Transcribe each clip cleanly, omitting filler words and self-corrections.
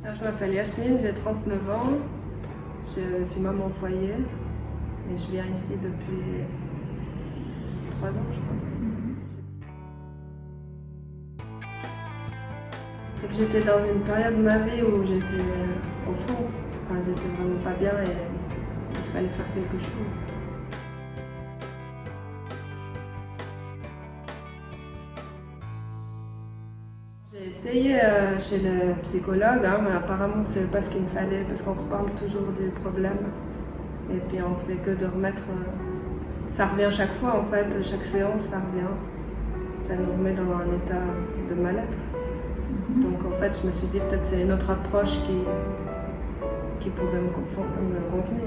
Alors, je m'appelle Yasmine, j'ai 39 ans, je suis maman au foyer et je viens ici depuis 3 ans, je crois. C'est que j'étais dans une période de ma vie où j'étais au fond, enfin, j'étais vraiment pas bien et il fallait faire quelque chose. J'ai essayé chez le psychologue, hein, mais apparemment c'est pas ce qu'il me fallait parce qu'on reparle toujours du problème et puis on fait que de remettre. Ça revient chaque fois en fait, chaque séance ça revient. Ça nous remet dans un état de mal-être. Donc en fait je me suis dit peut-être c'est une autre approche qui pourrait me convenir.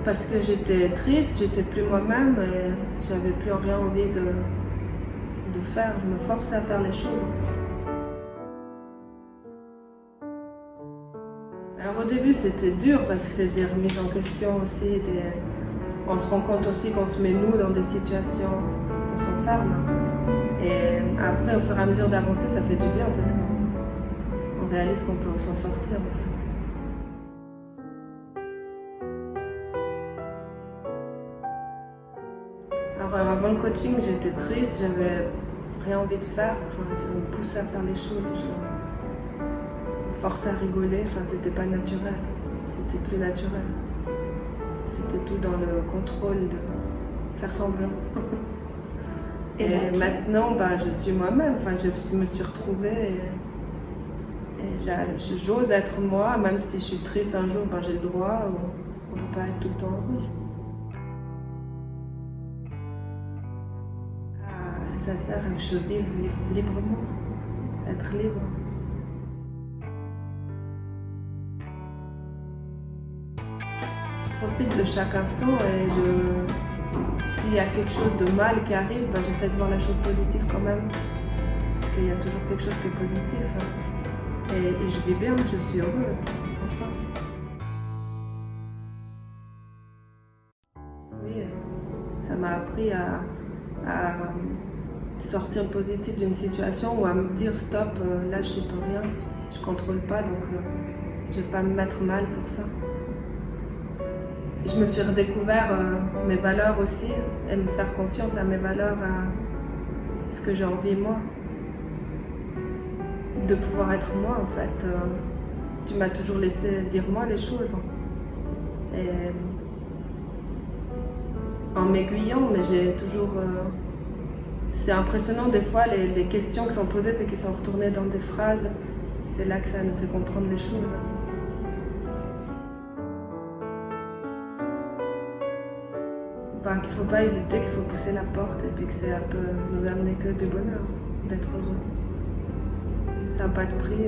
Parce que j'étais triste, j'étais plus moi-même et j'avais plus rien envie de faire. Je me forçais à faire les choses. Alors au début c'était dur parce que c'est des remises en question aussi. On se rend compte aussi qu'on se met nous dans des situations, qu'on s'enferme. Et après au fur et à mesure d'avancer ça fait du bien parce qu'on réalise qu'on peut s'en sortir en fait. Alors avant le coaching, j'étais triste, j'avais rien envie de faire. Enfin, on me poussait à faire les choses, je me forçais à rigoler. Enfin, c'était pas naturel, c'était plus naturel. C'était tout dans le contrôle de faire semblant. Et maintenant, je suis moi-même. Enfin, je me suis retrouvée et j'ose être moi, même si je suis triste un jour, j'ai le droit. On ne peut pas être tout le temps heureux. Ça sert à que je vive librement, être libre. Je profite de chaque instant et s'il y a quelque chose de mal qui arrive, j'essaie de voir la chose positive quand même. Parce qu'il y a toujours quelque chose qui est positif. Hein. Et je vis bien, je suis heureuse. Enfin. Oui, ça m'a appris à sortir positif d'une situation ou à me dire stop, là je ne peux rien, je ne contrôle pas donc je ne vais pas me mettre mal pour ça. Je me suis redécouvert mes valeurs aussi et me faire confiance à mes valeurs, à ce que j'ai envie moi. De pouvoir être moi en fait. Tu m'as toujours laissé dire moi les choses. Et en m'aiguillant, mais j'ai toujours... c'est impressionnant des fois les questions qui sont posées et qui sont retournées dans des phrases. C'est là que ça nous fait comprendre les choses. Qu'il ne faut pas hésiter, qu'il faut pousser la porte et puis que ça peut nous amener que du bonheur, d'être heureux. Ça n'a pas de prix.